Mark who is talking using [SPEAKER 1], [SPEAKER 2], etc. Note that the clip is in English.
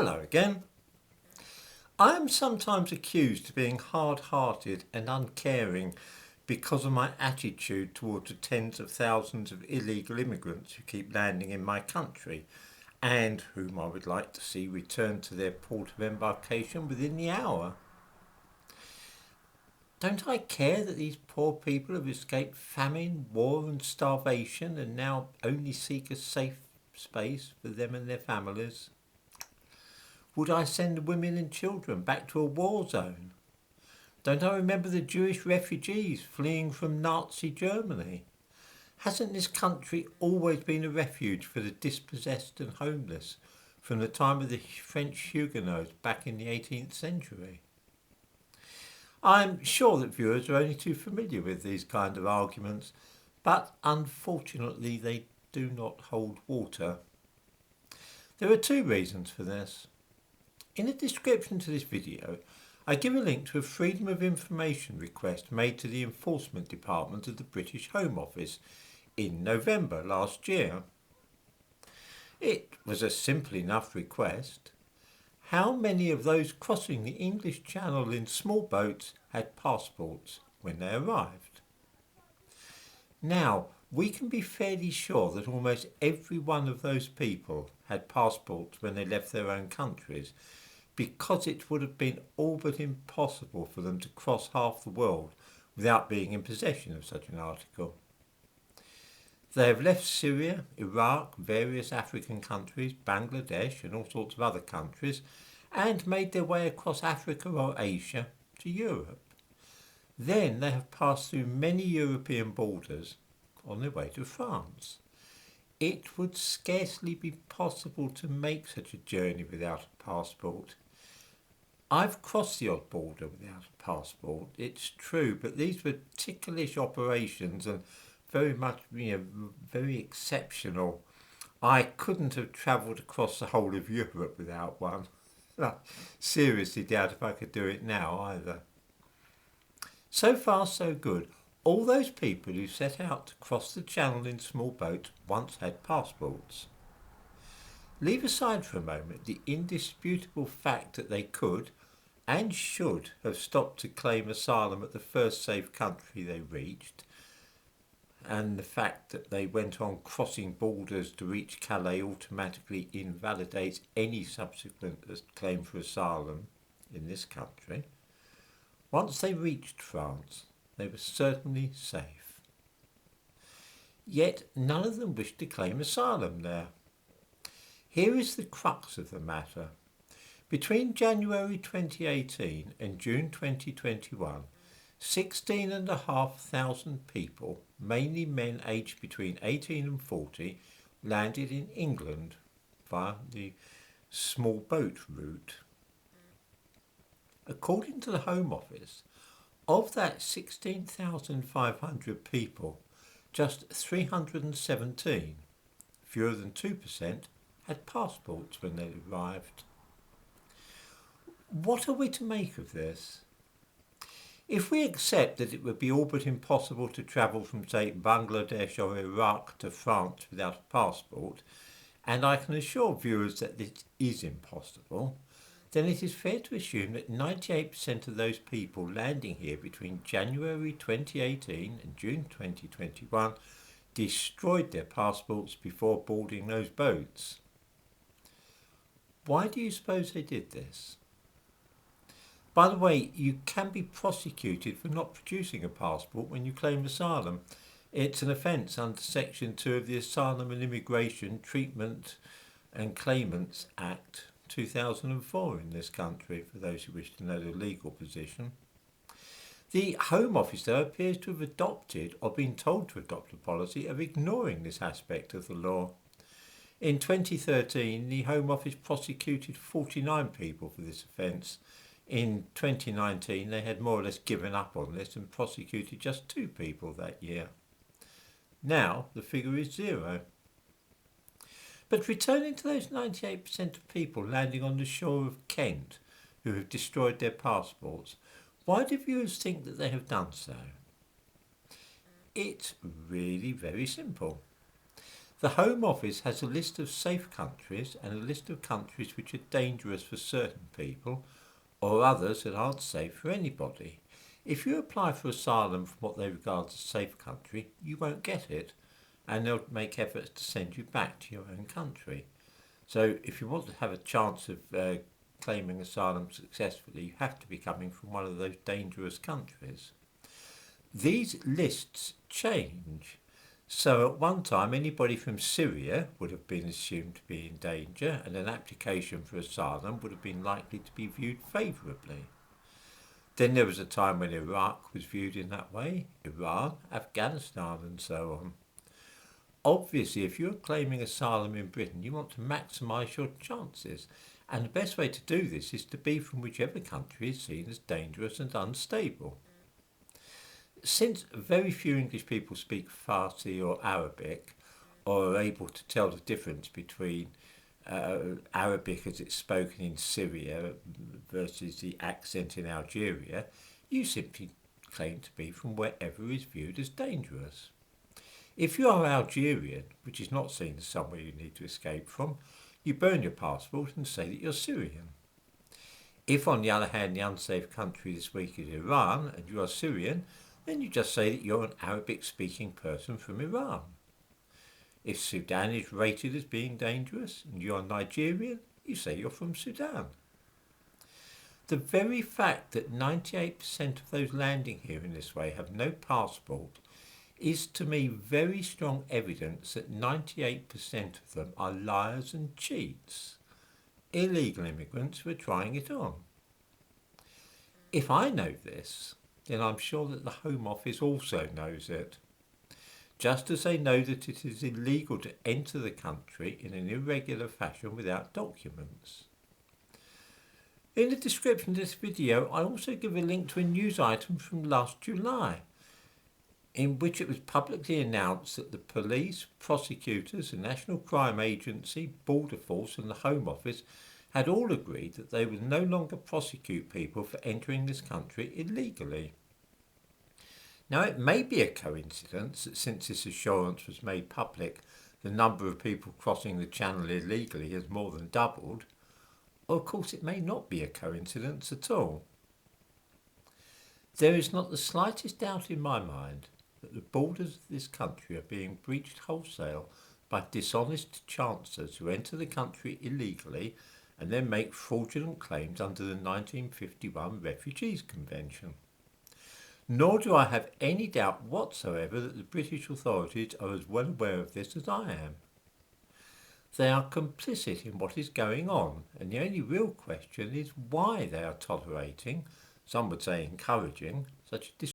[SPEAKER 1] Hello again. I am sometimes accused of being hard-hearted and uncaring because of my attitude towards the tens of thousands of illegal immigrants who keep landing in my country and whom I would like to see return to their port of embarkation within the hour. Don't I care that these poor people have escaped famine, war and starvation and now only seek a safe space for them and their families? Would I send women and children back to a war zone? Don't I remember the Jewish refugees fleeing from Nazi Germany? Hasn't this country always been a refuge for the dispossessed and homeless from the time of the French Huguenots back in the 18th century? I'm sure that viewers are only too familiar with these kind of arguments, but unfortunately they do not hold water. There are two reasons for this. In the description to this video, I give a link to a Freedom of Information request made to the Enforcement Department of the British Home Office in November last year. It was a simple enough request. How many of those crossing the English Channel in small boats had passports when they arrived? Now, we can be fairly sure that almost every one of those people had passports when they left their own countries, because it would have been all but impossible for them to cross half the world without being in possession of such an article. They have left Syria, Iraq, various African countries, Bangladesh and all sorts of other countries, and made their way across Africa or Asia to Europe. Then they have passed through many European borders on their way to France. It would scarcely be possible to make such a journey without a passport. I've crossed the odd border without a passport, it's true, but these were ticklish operations and very much, very exceptional. I couldn't have travelled across the whole of Europe without one. I seriously doubt if I could do it now either. So far so good. All those people who set out to cross the channel in small boats once had passports. Leave aside for a moment the indisputable fact that they could and should have stopped to claim asylum at the first safe country they reached, and the fact that they went on crossing borders to reach Calais automatically invalidates any subsequent claim for asylum in this country. Once they reached France, they were certainly safe. Yet none of them wished to claim asylum there. Here is the crux of the matter. Between January 2018 and June 2021, 16,500 people, mainly men aged between 18 and 40, landed in England via the small boat route. According to the Home Office, of that 16,500 people, just 317, fewer than 2%, had passports when they arrived. What are we to make of this? If we accept that it would be all but impossible to travel from, say, Bangladesh or Iraq to France without a passport, and I can assure viewers that this is impossible, then it is fair to assume that 98% of those people landing here between January 2018 and June 2021 destroyed their passports before boarding those boats. Why do you suppose they did this? By the way, you can be prosecuted for not producing a passport when you claim asylum. It's an offence under Section 2 of the Asylum and Immigration Treatment and Claimants Act 2004 in this country, for those who wish to know the legal position. The Home Office, though, appears to have adopted or been told to adopt a policy of ignoring this aspect of the law. In 2013, the Home Office prosecuted 49 people for this offence. In 2019, they had more or less given up on this and prosecuted just 2 people that year. Now, the figure is 0. But returning to those 98% of people landing on the shore of Kent who have destroyed their passports, why do viewers think that they have done so? It's really very simple. The Home Office has a list of safe countries and a list of countries which are dangerous for certain people or others that aren't safe for anybody. If you apply for asylum from what they regard as a safe country, you won't get it, and they'll make efforts to send you back to your own country. So if you want to have a chance of claiming asylum successfully, you have to be coming from one of those dangerous countries. These lists change. So at one time, anybody from Syria would have been assumed to be in danger, and an application for asylum would have been likely to be viewed favourably. Then there was a time when Iraq was viewed in that way, Iran, Afghanistan and so on. Obviously, if you're claiming asylum in Britain, you want to maximise your chances, and the best way to do this is to be from whichever country is seen as dangerous and unstable. Since very few English people speak Farsi or Arabic, or are able to tell the difference between Arabic as it's spoken in Syria versus the accent in Algeria, you simply claim to be from wherever is viewed as dangerous. If you are Algerian, which is not seen as somewhere you need to escape from, you burn your passport and say that you're Syrian. If, on the other hand, the unsafe country this week is Iran and you are Syrian, then you just say that you're an Arabic-speaking person from Iran. If Sudan is rated as being dangerous and you're Nigerian, you say you're from Sudan. The very fact that 98% of those landing here in this way have no passport is to me very strong evidence that 98% of them are liars and cheats, illegal immigrants who are trying it on. If I know this, then I'm sure that the Home Office also knows it. Just as they know that it is illegal to enter the country in an irregular fashion without documents. In the description of this video, I also give a link to a news item from last July, in which it was publicly announced that the police, prosecutors, the National Crime Agency, Border Force and the Home Office had all agreed that they would no longer prosecute people for entering this country illegally. Now, it may be a coincidence that since this assurance was made public, the number of people crossing the channel illegally has more than doubled, or of course it may not be a coincidence at all. There is not the slightest doubt in my mind that the borders of this country are being breached wholesale by dishonest chancellors who enter the country illegally and then make fraudulent claims under the 1951 Refugees Convention. Nor do I have any doubt whatsoever that the British authorities are as well aware of this as I am. They are complicit in what is going on, and the only real question is why they are tolerating, some would say encouraging, such a